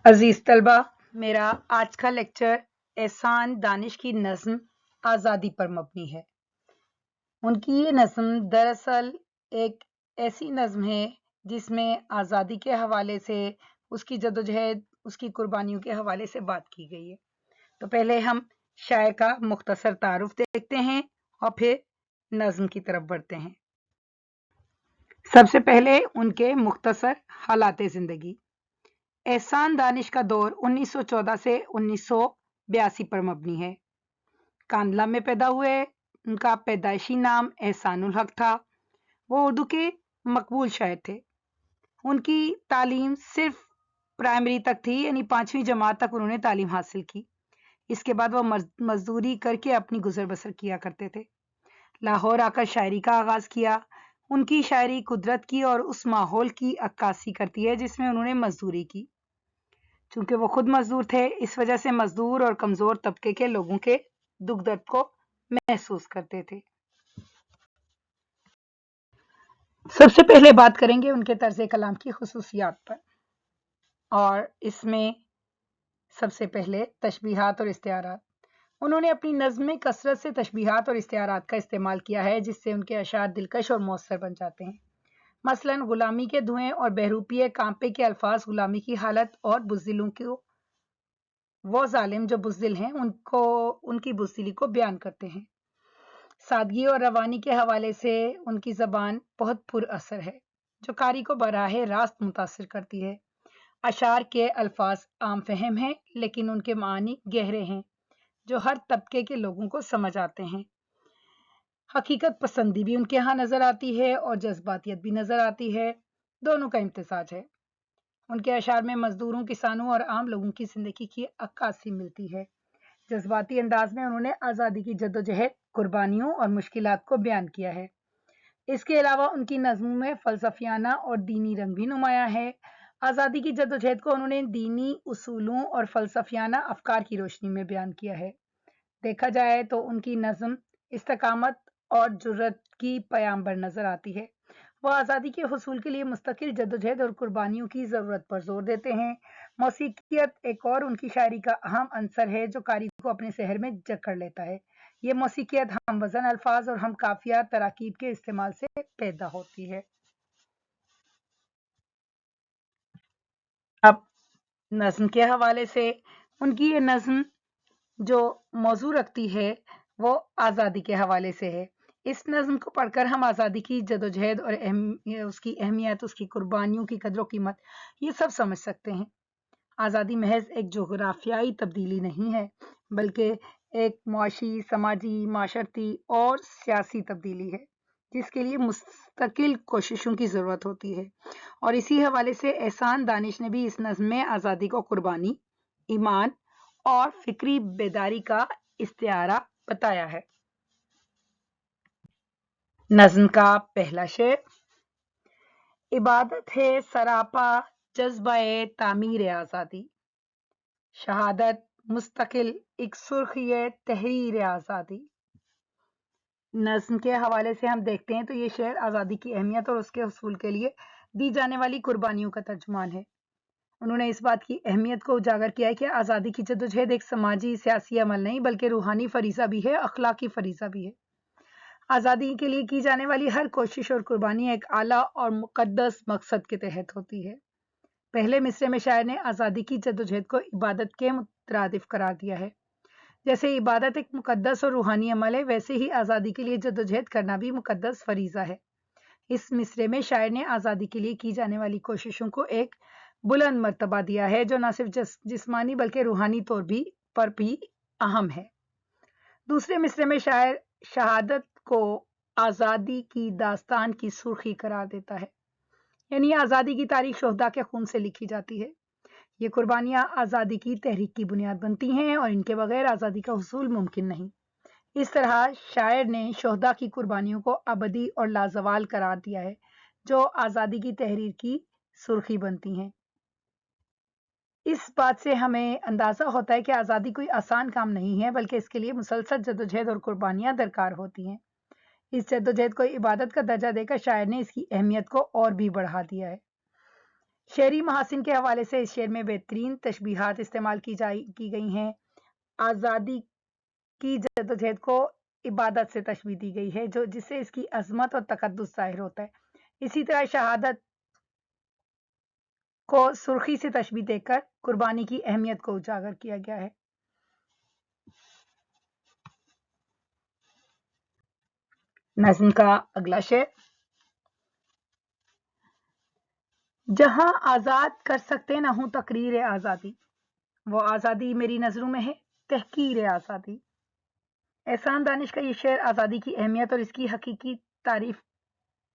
अजीज तलबा, मेरा आज का लेक्चर एहसान दानिश की नज़्म आज़ादी पर मबनी है। उनकी ये नज़्म दरअसल एक ऐसी नज़्म है जिसमें आज़ादी के हवाले से, उसकी जदोजहद, उसकी कुर्बानियों के हवाले से बात की गई है। तो पहले हम शायर का मुख्तसर तारुफ देखते हैं और फिर नज़्म की तरफ बढ़ते हैं। सबसे पहले उनके मुख्तसर हालात ज़िंदगी। एहसान दानिश का दौर 1914 से 1982 पर मबनी है। कांडला में पैदा हुए। उनका पैदाइशी नाम एहसानुल हक था। वो उर्दू के मकबूल शायर थे। उनकी तालीम सिर्फ प्राइमरी तक थी, यानी 5वीं जमात तक उन्होंने तालीम हासिल की। इसके बाद वो मजदूरी करके अपनी गुजर बसर किया करते थे। लाहौर आकर शायरी का आगाज किया। उनकी शायरी कुदरत की और उस माहौल की अक्कासी करती है जिसमें उन्होंने मजदूरी की। चूंकि वो खुद मजदूर थे, इस वजह से मजदूर और कमजोर तबके के लोगों के दुख दर्द को महसूस करते थे। सबसे पहले बात करेंगे उनके तर्ज कलाम की खुसूसियात पर, और इसमें सबसे पहले तशबीहात और इस्तिआरात। उन्होंने अपनी नज़्म में कसरत से तशबीहात और इस्तिआरात का इस्तेमाल किया है, जिससे उनके अशार दिलकश और मौसर बन जाते हैं। मसलन गुलामी के धुएं और बहरूपिये कांपे के अल्फाज गुलामी की हालत और बुज़दिलों को, वो जालिम जो बुज़दिल हैं उनको, उनकी बुज़दिली को बयान करते हैं। सादगी और रवानी के हवाले से उनकी ज़बान बहुत पुर असर है, जो कारी को बराह रास्त मुतासिर करती है। अशार के अल्फाज आम फहम हैं, लेकिन उनके मानी गहरे हैं, जो हर तबके के लोगों को समझ आते हैं। हकीकत पसंदी भी उनके यहाँ नजर आती है और जज्बातियत भी नजर आती है। दोनों का इम्तिजाज है। उनके अशार में मजदूरों, किसानों और आम लोगों की जिंदगी की अक्कासी मिलती है। जज्बाती अंदाज में उन्होंने आज़ादी की जद्दोजहद, कुर्बानियों और मुश्किलात को बयान किया है। इसके अलावा उनकी नज़्मों में फ़लसफ़ियाना और दीनी रंग भी नुमाया है। आज़ादी की जद्दोजहद को उन्होंने दीनी उसूलों और फ़लसफ़ियाना अफ़कार की रोशनी में बयान किया है। देखा जाए तो उनकी नज़्म इस्तकामत और जुर्रत की पयाम्बर नज़र आती है। वो आज़ादी के हुसूल के लिए मुस्तकिल जद्दोजहद और कुर्बानियों की ज़रूरत पर जोर देते हैं। मौसीकियत एक और उनकी शायरी का अहम अंसर है, जो कारी को अपने शहर में जकड़ लेता है। ये मौसीकियत हम वज़न अल्फाज और हम काफिया तराकीब के इस्तेमाल से पैदा होती है। अब नज़्म के हवाले से उनकी ये नज़्म जो मौजू रखती है वो आज़ादी के हवाले से है। इस नज़्म को पढ़कर हम आज़ादी की जदोजहद और उसकी अहमियत, उसकी कुर्बानियों की कदर कीमत, ये सब समझ सकते हैं। आज़ादी महज एक जोग्राफियाई तब्दीली नहीं है, बल्कि एक मुआशी, समाजी, माशरती और सियासी तब्दीली है, जिसके लिए मुस्तकिल कोशिशों की ज़रूरत होती है। और इसी हवाले से एहसान दानिश ने भी इस नज़्म में आज़ादी को कुर्बानी, ईमान और फिक्री बेदारी का इस्तिआरा बताया है। नज़्म का पहला शेर। इबादत है सरापा जज्बाए तामीर आज़ादी, शहादत मुस्तकिल एक सुर्खिये तहरीर आज़ादी। नज़्म के हवाले से हम देखते हैं तो ये शेर आज़ादी की अहमियत और उसके हसूल के लिए दी जाने वाली कुर्बानियों का तर्जुमान है। उन्होंने इस बात की अहमियत को उजागर किया है कि आज़ादी की जद्दोजहद एक समाजी सियासी अमल नहीं, बल्कि रूहानी फरीज़ा भी है, अखलाकी फरीज़ा भी है। आज़ादी के लिए की जाने वाली हर कोशिश और कुर्बानी एक आला और मुकद्दस मकसद के तहत होती है। पहले मिसरे में शायर ने आज़ादी की जद्दोजहद को इबादत के मुतरादिफ करार दिया है। जैसे इबादत एक मुकद्दस और रूहानी अमल है, वैसे ही आज़ादी के लिए जद्दोजहद करना भी मुकद्दस फरीज़ा है। इस मिसरे में शायर ने आज़ादी के लिए की जाने वाली कोशिशों को एक बुलंद मर्तबा दिया है, जो न सिर्फ जिस्मानी बल्कि रूहानी तौर पर भी अहम है। दूसरे मिसरे में शायर शहादत को आज़ादी की दास्तान की सुर्खी करार देता है, यानी आज़ादी की तारीख शोहदा के खून से लिखी जाती है। ये कुर्बानियां आज़ादी की तहरीक की बुनियाद बनती हैं और इनके बगैर आज़ादी का हुसूल मुमकिन नहीं। इस तरह शायर ने शोहदा की कुर्बानियों को अबदी और लाजवाल करार दिया है, जो आज़ादी की तहरीर की सुर्खी बनती हैं। इस बात से हमें अंदाज़ा होता है कि आज़ादी कोई आसान काम नहीं है, बल्कि इसके लिए मुसलसल जद्दोजहद और कुर्बानियां दरकार होती हैं। इस जद्दोजहद को इबादत का दर्जा देकर शायर ने इसकी अहमियत को और भी बढ़ा दिया है। شعری محاسن کے حوالے سے اس شعر میں بہترین تشبیہات استعمال کی گئی ہیں۔ آزادی کی جدوجہد کو عبادت سے تشبیہ دی گئی ہے جس سے اس کی عظمت اور تقدس ظاہر ہوتا ہے۔ اسی طرح شہادت کو سرخی سے تشبیہ دے کر قربانی کی اہمیت کو اجاگر کیا گیا ہے۔ نظم کا اگلا شعر، جہاں آزاد کر سکتے نہ ہوں تقریر آزادی، وہ آزادی میری نظروں میں ہے تحقیر آزادی۔ احسان دانش کا یہ شعر آزادی کی اہمیت اور اس کی حقیقی تعریف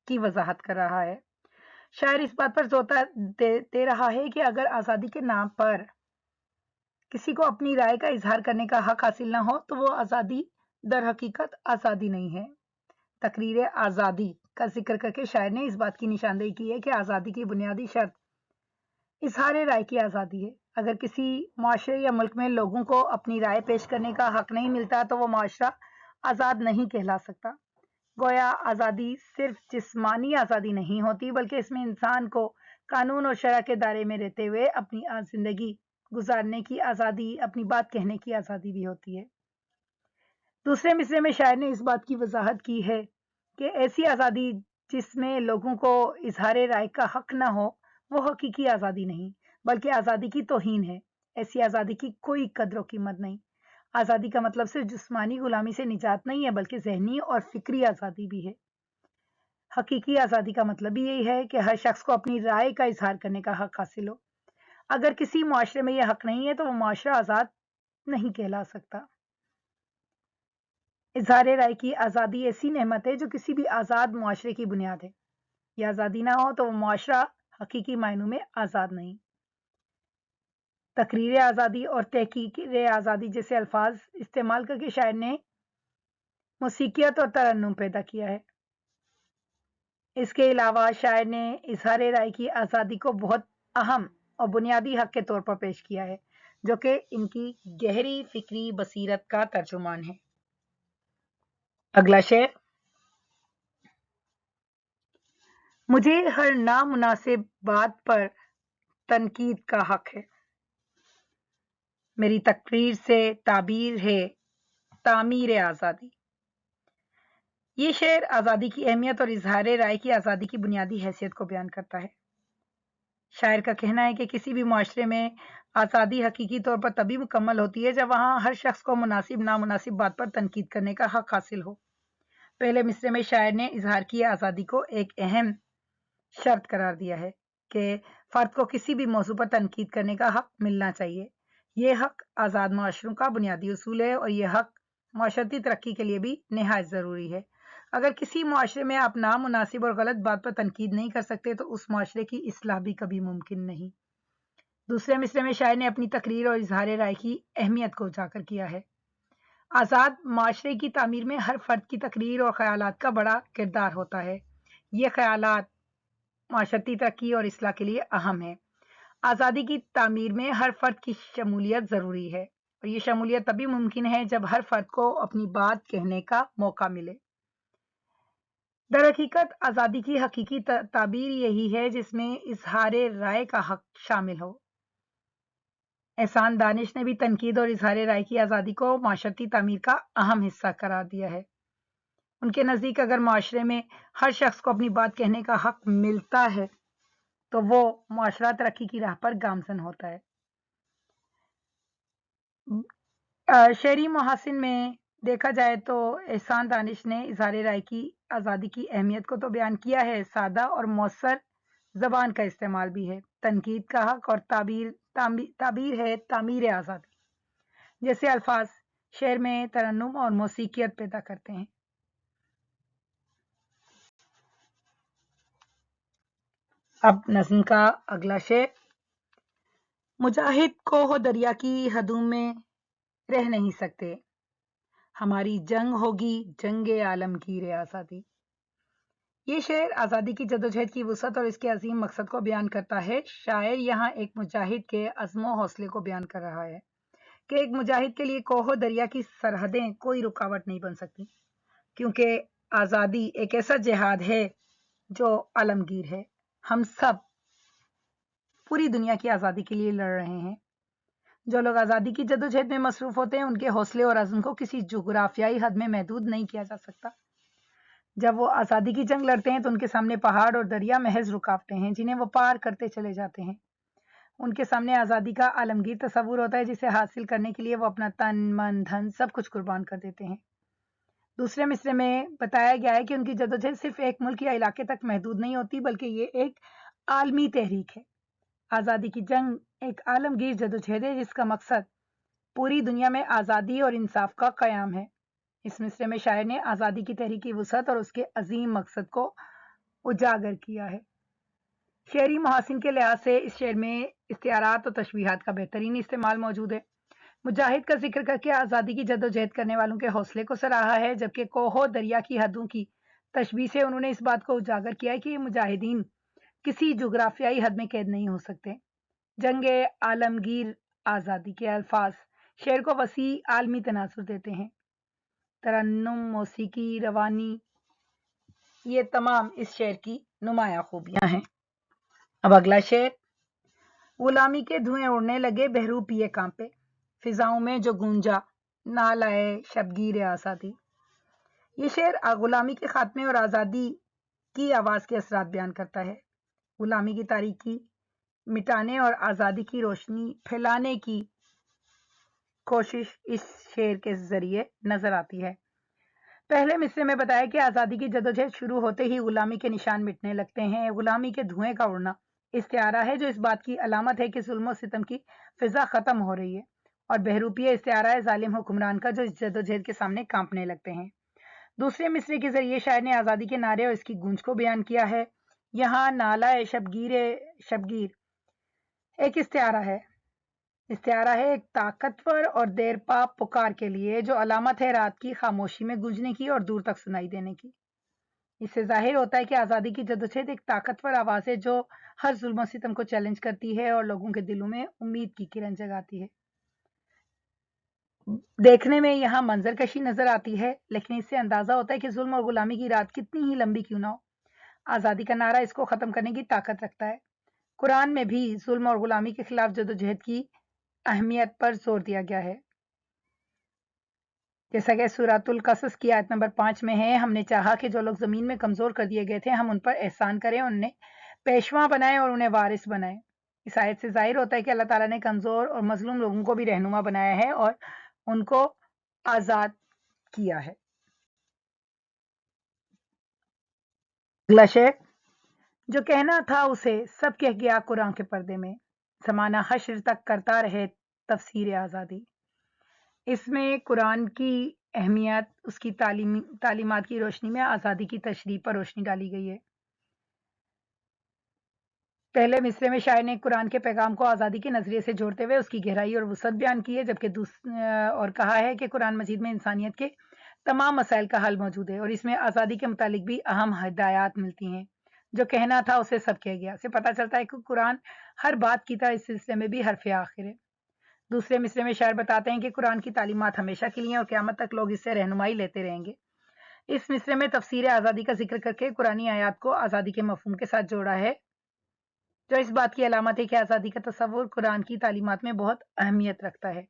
کی وضاحت کر رہا ہے۔ شاعر اس بات پر زور دے رہا ہے کہ اگر آزادی کے نام پر کسی کو اپنی رائے کا اظہار کرنے کا حق حاصل نہ ہو تو وہ آزادی در حقیقت آزادی نہیں ہے۔ تقریر آزادی کا ذکر کر کے شاعر نے اس بات کی نشاندہی کی ہے کہ آزادی کی بنیادی شرط اظہار رائے کی آزادی ہے۔ اگر کسی معاشرے یا ملک میں لوگوں کو اپنی رائے پیش کرنے کا حق نہیں ملتا تو وہ معاشرہ آزاد نہیں کہلا سکتا۔ گویا آزادی صرف جسمانی آزادی نہیں ہوتی بلکہ اس میں انسان کو قانون اور شرع کے دائرے میں رہتے ہوئے اپنی زندگی گزارنے کی آزادی، اپنی بات کہنے کی آزادی بھی ہوتی ہے۔ دوسرے مصرعے میں شاعر نے اس بات کی وضاحت کی ہے کہ ایسی آزادی جس میں لوگوں کو اظہار رائے کا حق نہ ہو وہ حقیقی آزادی نہیں بلکہ آزادی کی توہین ہے۔ ایسی آزادی کی کوئی قدر و قیمت نہیں۔ آزادی کا مطلب صرف جسمانی غلامی سے نجات نہیں ہے بلکہ ذہنی اور فکری آزادی بھی ہے۔ حقیقی آزادی کا مطلب بھی یہی ہے کہ ہر شخص کو اپنی رائے کا اظہار کرنے کا حق حاصل ہو۔ اگر کسی معاشرے میں یہ حق نہیں ہے تو وہ معاشرہ آزاد نہیں کہلا سکتا۔ اظہار رائے کی آزادی ایسی نعمت ہے جو کسی بھی آزاد معاشرے کی بنیاد ہے۔ یہ آزادی نہ ہو تو وہ معاشرہ حقیقی معنوں میں آزاد نہیں۔ تقریر آزادی اور تحقیر آزادی جیسے الفاظ استعمال کر کے شاعر نے موسیقیت اور ترنم پیدا کیا ہے۔ اس کے علاوہ شاعر نے اظہار رائے کی آزادی کو بہت اہم اور بنیادی حق کے طور پر پیش کیا ہے جو کہ ان کی گہری فکری بصیرت کا ترجمان ہے۔ اگلا شعر، مجھے ہر نامناسب بات پر تنقید کا حق ہے، میری تقریر سے تعبیر ہے تعمیر آزادی۔ یہ شعر آزادی کی اہمیت اور اظہار رائے کی آزادی کی بنیادی حیثیت کو بیان کرتا ہے۔ شاعر کا کہنا ہے کہ کسی بھی معاشرے میں آزادی حقیقی طور پر تبھی مکمل ہوتی ہے جب وہاں ہر شخص کو مناسب نامناسب بات پر تنقید کرنے کا حق حاصل ہو۔ پہلے مصرعے میں شاعر نے اظہار کی آزادی کو ایک اہم شرط قرار دیا ہے کہ فرد کو کسی بھی موضوع پر تنقید کرنے کا حق ملنا چاہیے۔ یہ حق آزاد معاشروں کا بنیادی اصول ہے اور یہ حق معاشرتی ترقی کے لیے بھی نہایت ضروری ہے۔ اگر کسی معاشرے میں آپ نامناسب اور غلط بات پر تنقید نہیں کر سکتے تو اس معاشرے کی اصلاح بھی کبھی ممکن نہیں۔ دوسرے مصرعے میں شاعر نے اپنی تقریر اور اظہار رائے کی اہمیت کو اجاگر کیا ہے۔ آزاد معاشرے کی تعمیر میں ہر فرد کی تقریر اور خیالات کا بڑا کردار ہوتا ہے۔ یہ خیالات معاشرتی ترقی اور اصلاح کے لیے اہم ہیں۔ آزادی کی تعمیر میں ہر فرد کی شمولیت ضروری ہے اور یہ شمولیت تبھی ممکن ہے جب ہر فرد کو اپنی بات کہنے کا موقع ملے۔ در حقیقت آزادی کی حقیقی تعبیر یہی ہے جس میں اظہار رائے کا حق شامل ہو۔ احسان دانش نے بھی تنقید اور اظہار رائے کی آزادی کو معاشرتی تعمیر کا اہم حصہ قرار دیا ہے۔ ان کے نزدیک اگر معاشرے میں ہر شخص کو اپنی بات کہنے کا حق ملتا ہے تو وہ معاشرہ ترقی کی راہ پر گامزن ہوتا ہے۔ شعری محاسن میں دیکھا جائے تو احسان دانش نے اظہار رائے کی آزادی کی اہمیت کو تو بیان کیا ہے، سادہ اور مؤثر زبان کا استعمال بھی ہے، تنقید کا حق اور تعبیر ہے تعمیر آزادی جیسے الفاظ شعر میں ترنم اور موسیقیت پیدا کرتے ہیں۔ اب نظم کا اگلا شعر، مجاہد کوہ دریا کی حدوں میں رہ نہیں سکتے، ہماری جنگ ہوگی جنگ عالمگیر آزادی۔ یہ شعر آزادی کی جدوجہد کی وسعت اور اس کے عظیم مقصد کو بیان کرتا ہے۔ شاعر یہاں ایک مجاہد کے عزم و حوصلے کو بیان کر رہا ہے کہ ایک مجاہد کے لیے کوہ دریا کی سرحدیں کوئی رکاوٹ نہیں بن سکتی، کیونکہ آزادی ایک ایسا جہاد ہے جو عالمگیر ہے۔ ہم سب पूरी दुनिया की आज़ादी के लिए लड़ रहे हैं। जो लोग आज़ादी की जद्दोजहद में मसरूफ़ होते हैं, उनके हौसले और अज़्म को किसी जुग़राफ़ियाई हद में महदूद नहीं किया जा सकता। जब वो आज़ादी की जंग लड़ते हैं तो उनके सामने पहाड़ और दरिया महज रुकावटें हैं, जिन्हें वो पार करते चले जाते हैं। उनके सामने आज़ादी का आलमगीर तस्वुर होता है, जिसे हासिल करने के लिए वो अपना तन, मन, धन सब कुछ कुर्बान कर देते हैं। दूसरे मिसरे में बताया गया है कि उनकी जद्दोजहद सिर्फ एक मुल्क या इलाके तक महदूद नहीं होती, बल्कि ये एक आलमी तहरीक है। आज़ादी की जंग एक आलमगीर जद्दोजहद है, जिसका मकसद पूरी दुनिया में आज़ादी और इंसाफ का क़याम है। इस मिसरे में शायर ने आज़ादी की तहरीक की वुसअत और उसके अजीम मकसद को उजागर किया है। शेरी मुहासिन के लिहाज से इस शेर में इस्तिआरात और तशबीहात का बेहतरीन इस्तेमाल मौजूद है। मुजाहिद का जिक्र करके आज़ादी की जद्दोजहद करने वालों के हौसले को सराहा है, जबकि कोहो दरिया की हदों की तशबीह से उन्होंने इस बात को उजागर किया है कि ये मुजाहिदीन किसी जुग़राफ़ियाई हद में कैद नहीं हो सकते। जंग आलमगीर आज़ादी के अल्फाज शेर को वसी आलमी तनासुर देते हैं। तरन्नुम, मौसीकी, रवानी, ये तमाम इस शेर की नुमाया खूबियां हैं। अब अगला शेर। गुलामी के धुएं उड़ने लगे, बहरूपिये कांपे, फिजाओं में जो गूंजा ना लाए शबगीर आज़ादी। ये शेर गुलामी के खात्मे और आज़ादी की आवाज़ के असरात बयान करता है। गुलामी की तारीकी मिटाने और आज़ादी की रोशनी फैलाने की कोशिश इस शेर के जरिए नजर आती है। पहले मिसरे में बताया कि आज़ादी की जद्दोजहद शुरू होते ही गुलामी के निशान मिटने लगते हैं। गुलामी के धुएं का उड़ना इस्तिआरा है, जो इस बात की अलामत है कि जुल्म और सितम की फिजा खत्म हो रही है, और बहरूपिया इस्तिआरा है जालिम हुक्मरान का, जो इस जद्दोजहद के सामने कांपने लगते हैं। दूसरे मिसरे के जरिए शायर ने आज़ादी के नारे और इसकी गूंज को बयान किया है। यहाँ नाला शबगीर एक इस्तिआरा है एक ताकतवर और देरपा पुकार के लिए, जो अलामत है रात की खामोशी में गूंजने की और दूर तक सुनाई देने की। इससे जाहिर होता है कि आज़ादी की जद्दोजहद एक ताकतवर आवाज़ है, जो हर जुल्म सितम को चैलेंज करती है और लोगों के दिलों में उम्मीद की किरण जगाती है। देखने में यहाँ मंजर कशी नजर आती है, लेकिन इससे अंदाजा होता है कि जुल्म और गुलामी की रात कितनी ही लंबी क्यों ना हो, आज़ादी का नारा इसको ख़त्म करने की ताकत रखता है। कुरान में भी जुल्म और गुलामी के खिलाफ जद्दोजहद की अहमियत पर जोर दिया गया है। जैसा कि सूरतुल कसस की आयत नंबर 5 में है, हमने चाहा कि जो लोग ज़मीन में कमज़ोर कर दिए गए थे, हम उन पर एहसान करें, उन्हें पेशवा बनाएं और उन्हें वारिस बनाएं। इस आयत से जाहिर होता है कि अल्लाह ताला ने कमज़ोर और मजलूम लोगों को भी रहनुमा बनाया है और उनको आज़ाद किया है। अगला शेर। जो कहना था उसे सब कह गया कुरान के पर्दे में, ज़माना हश्र तक करता रहे तफसीर आज़ादी। इसमें कुरान की अहमियत, उसकी तालीमात की रोशनी में आज़ादी की तशरीह पर रोशनी डाली गई है। पहले मिसरे में शायर ने कुरान के पैगाम को आज़ादी के नज़रिए से जोड़ते हुए उसकी गहराई और वुसअत बयान की है, जबकि और कहा है कि कुरान मजीद में इंसानियत के तमाम मसाइल का हल मौजूद है और इसमें आज़ादी के मुतालिक भी अहम हिदायत मिलती हैं। जो कहना था उसे सब कह गया से पता चलता है कि कुरान हर बात की तरह इस सिलसिले में भी हरफ आखिर है। दूसरे मिसरे में शायर बताते हैं कि कुरान की तालीमात हमेशा के लिए और क़यामत तक लोग इससे रहनुमाई लेते रहेंगे। इस मिसरे में तफसीर आज़ादी का जिक्र करके कुरानी आयात को आज़ादी के मफहूम के साथ जोड़ा है, जो इस बात की अलामत है कि आज़ादी का तसव्वुर कुरान की तालीमात में बहुत अहमियत रखता है।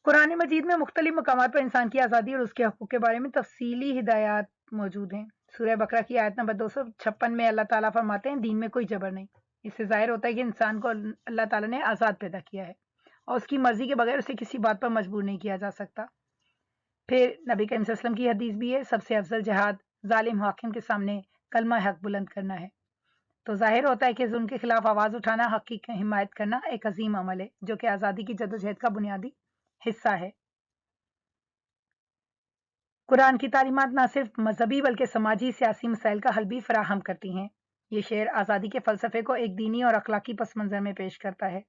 कुरान मजीद में मुख्तलिफ मकामात पर इंसान की आज़ादी और उसके हकूक़ के बारे में तफसीली हिदायत मौजूद हैं। सूरह बकरा की आयत नंबर 256 में अल्लाह ताला फरमाते हैं, दीन में कोई जबर नहीं। इससे ज़ाहिर होता है कि इंसान को अल्लाह ताला ने आज़ाद पैदा किया है और उसकी मर्जी के बगैर उसे किसी बात पर मजबूर नहीं किया जा सकता। फिर नबी करीम सल्लल्लाहु अलैहि वसल्लम की हदीस भी है, सबसे अफजल जहाद जालिम हाकिम के सामने कलमा हक बुलंद करना है। तो जाहिर होता है कि जुल्म के खिलाफ आवाज़ उठाना, हक की हिमायत करना एक अजीम अमल है, जो कि आज़ादी की जद्दोजहद का बुनियादी हिस्सा है। कुरान की तालीमात न सिर्फ मजहबी बल्कि समाजी सियासी मसाइल का हल भी फराहम करती हैं। ये शेर आज़ादी के फ़लसफ़े को एक दीनी और अखलाकी पस मंज़र में पेश करता है।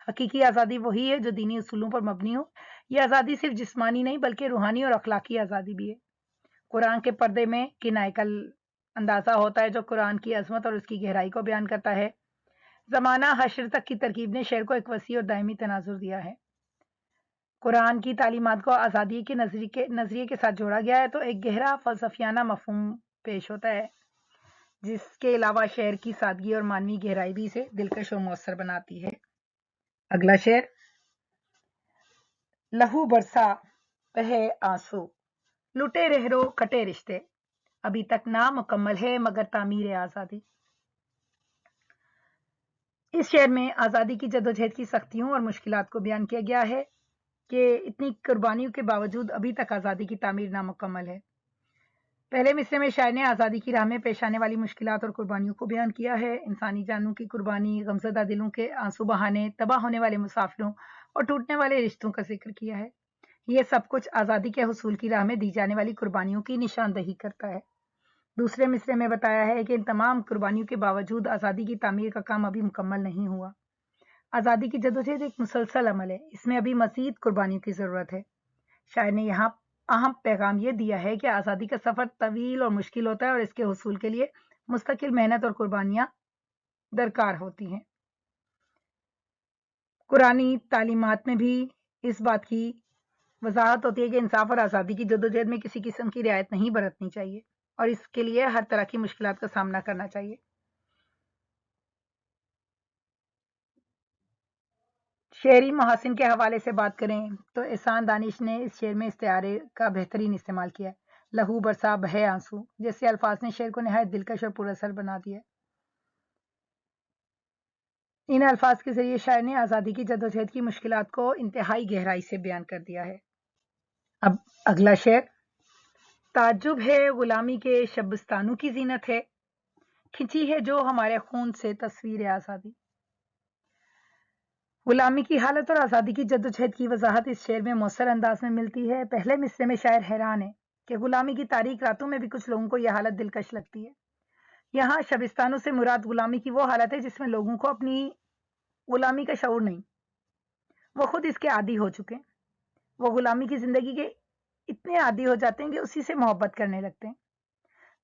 हकीकी आज़ादी वही है जो दीनी उसूलों पर मबनी हो। ये आज़ादी सिर्फ जिस्मानी नहीं बल्कि रूहानी और अखलाकी आज़ादी भी है। कुरान के पर्दे में किनाए का अंदाज़ा होता है, जो कुरान की अज़मत और उसकी गहराई को बयान करता है। ज़माना हश्र तक की तरकीब ने शेर को एक वसी और दायमी तनाजुर दिया है। कुरान की तालीमात को आज़ादी के नज़रिए के साथ जोड़ा गया है तो एक गहरा फ़लसफ़ियाना मफ़हूम पेश होता है। जिसके अलावा शेर की सादगी और मानवी गहराई भी इसे दिलकश और मौसर बनाती है। अगला शेर, लहू बरसा बहे आंसू, लुटे रहरो कटे रिश्ते, अभी तक ना मुकम्मल है मगर तामीर आज़ादी। इस शेर में आज़ादी की जदोजहद की सख्तियों और मुश्किलात को बयान किया गया है कि इतनी कुर्बानियों के बावजूद अभी तक आज़ादी की तामीर नामुकम्मल है। पहले मिसरे में शायर ने आज़ादी की राह में पेश आने वाली मुश्किलात और कुर्बानियों को बयान किया है। इंसानी जानों की कुर्बानी, गमज़दा दिलों के आंसू बहाने, तबाह होने वाले मुसाफिरों और टूटने वाले रिश्तों का जिक्र किया है। ये सब कुछ आज़ादी के हुसूल की राह में दी जाने वाली कुर्बानियों की निशानदही करता है। दूसरे मिसरे में बताया है कि इन तमाम कुर्बानियों के बावजूद आज़ादी की तामीर का काम अभी मुकम्मल नहीं हुआ। आज़ादी की जदोजहद एक मुसलसल अमल है, इसमें अभी मज़ीद कुर्बानियों की ज़रूरत है। शायर ने यहाँ अहम पैगाम ये दिया है कि आज़ादी का सफ़र तवील और मुश्किल होता है और इसके हुसूल के लिए मुस्तकिल मेहनत और कुर्बानियाँ दरकार होती हैं। कुरानी तालीमात में भी इस बात की वजाहत होती है कि इंसाफ और आज़ादी की जदोजहद में किसी किस्म की रियायत नहीं बरतनी चाहिए और इसके लिए हर तरह की मुश्किलात का सामना करना चाहिए। शेरी महासिन के हवाले से बात करें तो एहसान दानिश ने इस शेर में इस्तिआरे का बेहतरीन इस्तेमाल किया है। लहू बरसा बहे आंसू जैसे अल्फाज ने शेर को नहायत दिलकश और पुरअसर बना दिया। इन अल्फाज के जरिए शायर ने आज़ादी की जदोजहद की मुश्किलात को इंतहाई गहराई से बयान कर दिया है। अब अगला शेर, ताज्जुब है गुलामी के शब्बस्तानों की जीनत है, खिंची है जो हमारे खून से तस्वीर आज़ादी। गुलामी की हालत और आज़ादी की जद्दोजहद की वजाहत इस शेर में मौसर अंदाज में मिलती है। पहले मिसरे में शायर हैरान है कि गुलामी की तारीक रातों में भी कुछ लोगों को यह हालत दिलकश लगती है। यहाँ शबिस्तानों से मुराद गुलामी की वो हालत है जिसमें लोगों को अपनी गुलामी का शऊर नहीं, वो खुद इसके आदी हो चुके हैं। वो गुलामी की जिंदगी के इतने आदी हो जाते हैं कि उसी से मोहब्बत करने लगते हैं।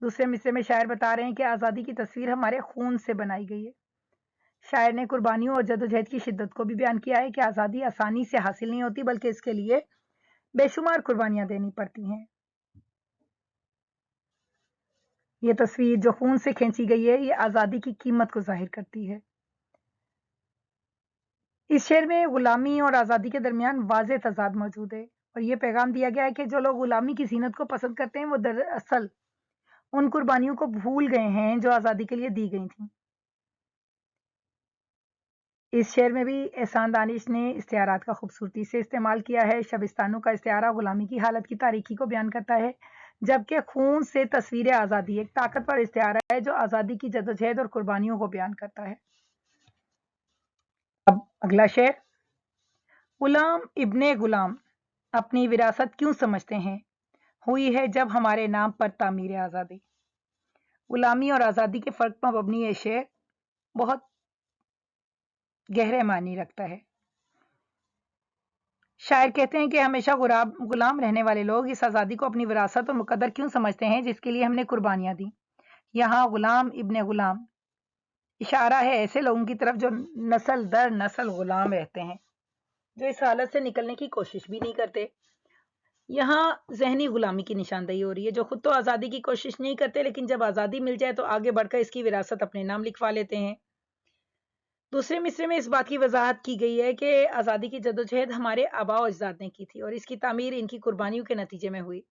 दूसरे मिसरे में शायर बता रहे हैं कि आज़ादी की तस्वीर हमारे खून से बनाई गई है। शायर ने कुर्बानियों और जदोजहद की शिद्दत को भी बयान किया है कि आज़ादी आसानी से हासिल नहीं होती बल्कि इसके लिए बेशुमार कुर्बानियां देनी पड़ती हैं। ये तस्वीर जो खून से खींची गई है, ये आज़ादी की कीमत को जाहिर करती है। इस शेर में गुलामी और आज़ादी के दरमियान वाज़ेह तज़ाद मौजूद है और ये पैगाम दिया गया है कि जो लोग गुलामी की जीनत को पसंद करते हैं वो दरअसल उन कुर्बानियों को भूल गए हैं जो आज़ादी के लिए दी गई थी। इस शेर में भी एहसान दानिश ने इस्तिआरात का खूबसूरती से इस्तेमाल किया है। शबिस्तानों का इस्तिआरा गुलामी की हालत की तारीकी को बयान करता है, जबकि खून से तस्वीर आज़ादी एक ताकतवर इस्तिआरा है जो आज़ादी की जदोजहद और कुर्बानियों को बयान करता है। अब अगला शेर, गुलाम इब्ने गुलाम अपनी विरासत क्यों समझते हैं, हुई है जब हमारे नाम पर तामीर आज़ादी। गुलामी और आज़ादी के फ़र्क पर मबनी ये शेर बहुत गहरे मानी रखता है। शायर कहते हैं कि हमेशा गुलाम रहने वाले लोग इस आज़ादी को अपनी विरासत और मुकद्दर क्यों समझते हैं जिसके लिए हमने कुर्बानियां दी। यहाँ गुलाम इब्ने गुलाम इशारा है ऐसे लोगों की तरफ जो नस्ल दर नस्ल गुलाम रहते हैं, जो इस हालत से निकलने की कोशिश भी नहीं करते। यहाँ जहनी गुलामी की निशानदेही हो रही है, जो खुद तो आज़ादी की कोशिश नहीं करते लेकिन जब आज़ादी मिल जाए तो आगे बढ़कर इसकी विरासत अपने नाम लिखवा लेते हैं। दूसरे मिसरे में इस बात की वजाहत की गई है कि आज़ादी की जदोजहद हमारे आबा और अजदाद ने की थी और इसकी तामीर इनकी कुर्बानियों के नतीजे में हुई।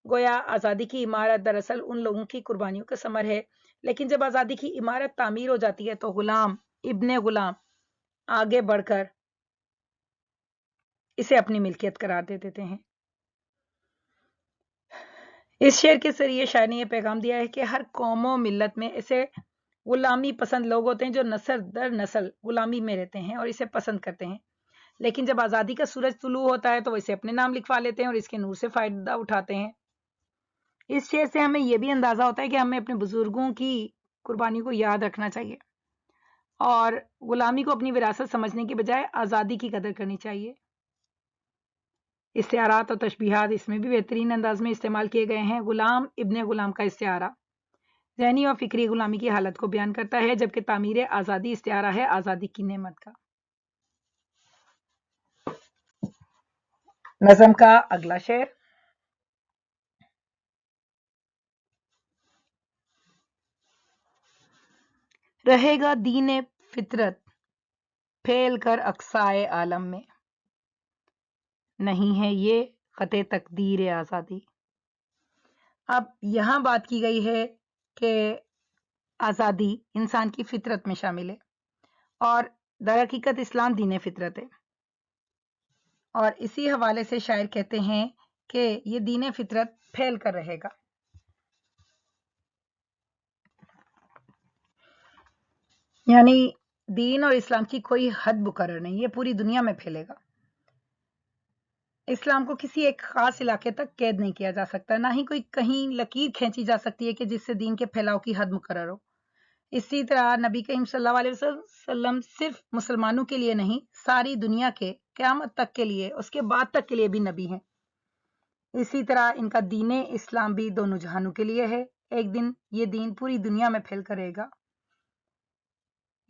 गोया आज़ादी की इमारत दरअसल उन लोगों की कुर्बानियों का समर है, लेकिन जब आज़ादी की इमारत तामीर हो जाती है तो गुलाम इब्ने गुलाम आगे बढ़कर इसे अपनी मिल्कियत करार दे देते हैं। इस शेर के जरिए शायर ने यह पैगाम दिया है कि हर कौमों मिल्लत में ऐसे गुलामी पसंद लोग होते हैं जो नस्ल दर नस्ल गुलामी में रहते हैं और इसे पसंद करते हैं, लेकिन जब आज़ादी का सूरज तुलू होता है तो वो इसे अपने नाम लिखवा लेते हैं और इसके नूर से फ़ायदा उठाते हैं। इस शेर से हमें यह भी अंदाज़ा होता है कि हमें अपने बुजुर्गों की कुर्बानी को याद रखना चाहिए और गुलामी को अपनी विरासत समझने की बजाय आज़ादी की कदर करनी चाहिए। इस्तिआरात और तशबीहात इसमें भी बेहतरीन अंदाज में इस्तेमाल किए गए हैं। गुलाम इब्ने गुलाम का इस्तिआरा ज़हनी और फ़िक्री गुलामी की हालत को बयान करता है, जबकि तामीर आज़ादी इस्तिआरा है आज़ादी की नेमत का। नज़म का अगला शेर, رہے گا دین فطرت پھیل کر اقصائے عالم میں، نہیں ہے یہ خط تقدیر آزادی۔ اب یہاں بات کی گئی ہے کہ آزادی انسان کی فطرت میں شامل ہے، اور در حقیقت اسلام دین فطرت ہے، اور اسی حوالے سے شاعر کہتے ہیں کہ یہ دین فطرت پھیل کر رہے گا۔ یعنی دین اور اسلام کی کوئی حد مقرر نہیں، یہ پوری دنیا میں پھیلے گا۔ اسلام کو کسی ایک خاص علاقے تک قید نہیں کیا جا سکتا، نہ ہی کوئی کہیں لکیر کھینچی جا سکتی ہے کہ جس سے دین کے پھیلاؤ کی حد مقرر ہو۔ اسی طرح نبی کریم صلی اللہ علیہ وسلم صرف مسلمانوں کے لیے نہیں، ساری دنیا کے قیامت تک کے لیے، اس کے بعد تک کے لیے بھی نبی ہیں۔ اسی طرح ان کا دین اسلام بھی دونوں جہانوں کے لیے ہے، ایک دن یہ دین پوری دنیا میں پھیل کر رہے گا۔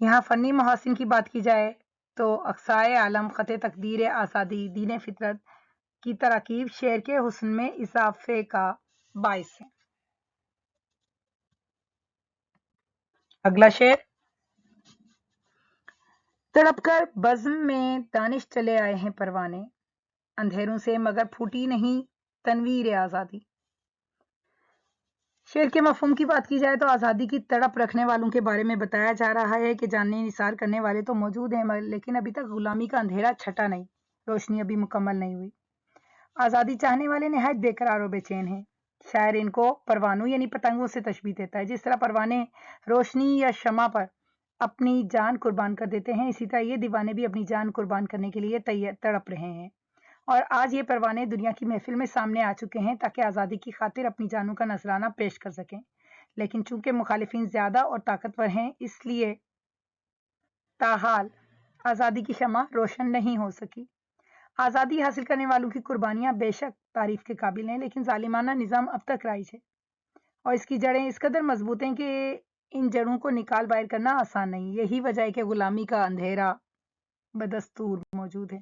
یہاں فنی محاسن کی بات کی جائے تو اقصائے عالم، خط تقدیر آزادی، دین فطرت کی تراکیب شعر کے حسن میں اضافے کا باعث ہے۔ اگلا شعر: تڑپ کر بزم میں دانش چلے آئے ہیں پروانے، اندھیروں سے مگر پھوٹی نہیں تنویر آزادی۔ شعر کے مفہوم کی بات کی جائے تو آزادی کی تڑپ رکھنے والوں کے بارے میں بتایا جا رہا ہے کہ جانیں نثار کرنے والے تو موجود ہیں، لیکن ابھی تک غلامی کا اندھیرا چھٹا نہیں، روشنی ابھی مکمل نہیں ہوئی۔ آزادی چاہنے والے نہایت بے قرار و بے چین ہیں۔ شاعر ان کو پروانوں یعنی پتنگوں سے تشبیہ دیتا ہے۔ جس طرح پروانے روشنی یا شمع پر اپنی جان قربان کر دیتے ہیں، اسی طرح یہ دیوانے بھی اپنی جان قربان کرنے کے لیے تڑپ رہے ہیں، اور آج یہ پروانے دنیا کی محفل میں سامنے آ چکے ہیں تاکہ آزادی کی خاطر اپنی جانوں کا نذرانہ پیش کر سکیں، لیکن چونکہ مخالفین زیادہ اور طاقتور ہیں، اس لیے تاحال آزادی کی شمع روشن نہیں ہو سکی۔ آزادی حاصل کرنے والوں کی قربانیاں بے شک تعریف کے قابل ہیں، لیکن ظالمانہ نظام اب تک رائج ہے، اور اس کی جڑیں اس قدر مضبوط ہیں کہ ان جڑوں کو نکال باہر کرنا آسان نہیں۔ یہی وجہ ہے کہ غلامی کا اندھیرا بدستور موجود ہے۔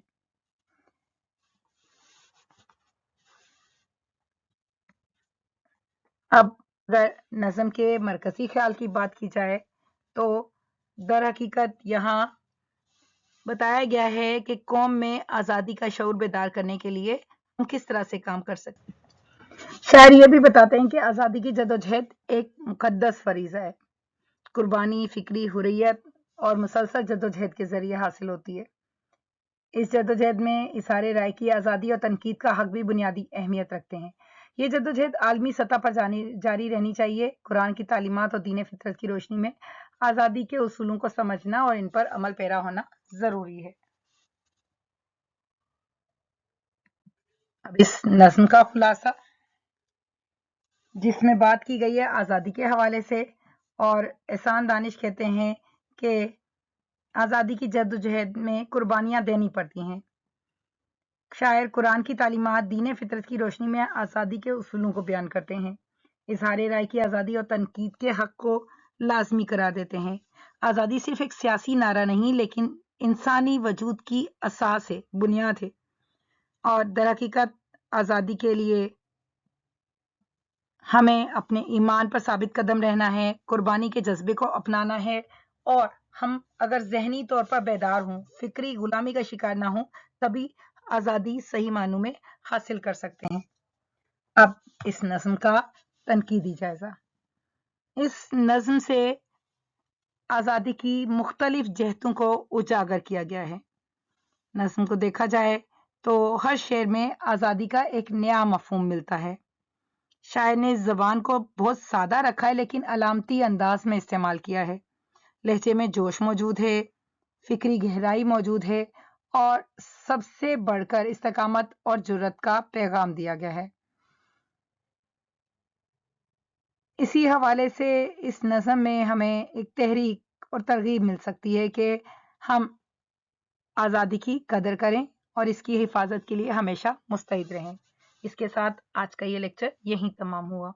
اب اگر نظم کے مرکزی خیال کی بات کی جائے تو در حقیقت یہاں بتایا گیا ہے کہ قوم میں آزادی کا شعور بیدار کرنے کے لیے ہم کس طرح سے کام کر سکتے ہیں۔ شاعر یہ بھی بتاتے ہیں کہ آزادی کی جدوجہد ایک مقدس فریضہ ہے، قربانی، فکری حریت اور مسلسل جدوجہد کے ذریعے حاصل ہوتی ہے۔ اس جدوجہد میں اظہار رائے کی آزادی اور تنقید کا حق بھی بنیادی اہمیت رکھتے ہیں۔ یہ جدوجہد عالمی سطح پر جاری رہنی چاہیے۔ قرآن کی تعلیمات اور دین فطرت کی روشنی میں آزادی کے اصولوں کو سمجھنا اور ان پر عمل پیرا ہونا ضروری ہے۔ اب اس نظم کا خلاصہ، جس میں بات کی گئی ہے آزادی کے حوالے سے، اور احسان دانش کہتے ہیں کہ آزادی کی جدوجہد میں قربانیاں دینی پڑتی ہیں۔ شاعر قرآن کی تعلیمات، دین فطرت کی روشنی میں آزادی کے اصولوں کو بیان کرتے ہیں، اظہار رائے کی آزادی اور تنقید کے حق کو لازمی قرار دیتے ہیں۔ آزادی صرف ایک سیاسی نعرہ نہیں، لیکن انسانی وجود کی اساس ہے، بنیاد ہے، اور در حقیقت آزادی کے لیے ہمیں اپنے ایمان پر ثابت قدم رہنا ہے، قربانی کے جذبے کو اپنانا ہے، اور ہم اگر ذہنی طور پر بیدار ہوں، فکری غلامی کا شکار نہ ہوں، تبھی آزادی صحیح معنوں میں حاصل کر سکتے ہیں۔ اب اس نظم کا تنقیدی جائزہ۔ اس نظم سے آزادی کی مختلف جہتوں کو اجاگر کیا گیا ہے۔ نظم کو دیکھا جائے تو ہر شعر میں آزادی کا ایک نیا مفہوم ملتا ہے۔ شاعر نے زبان کو بہت سادہ رکھا ہے، لیکن علامتی انداز میں استعمال کیا ہے۔ لہجے میں جوش موجود ہے، فکری گہرائی موجود ہے، اور سب سے بڑھ کر استقامت اور جرأت کا پیغام دیا گیا ہے۔ اسی حوالے سے اس نظم میں ہمیں ایک تحریک اور ترغیب مل سکتی ہے کہ ہم آزادی کی قدر کریں اور اس کی حفاظت کے لیے ہمیشہ مستعد رہیں۔ اس کے ساتھ آج کا یہ لیکچر یہیں تمام ہوا۔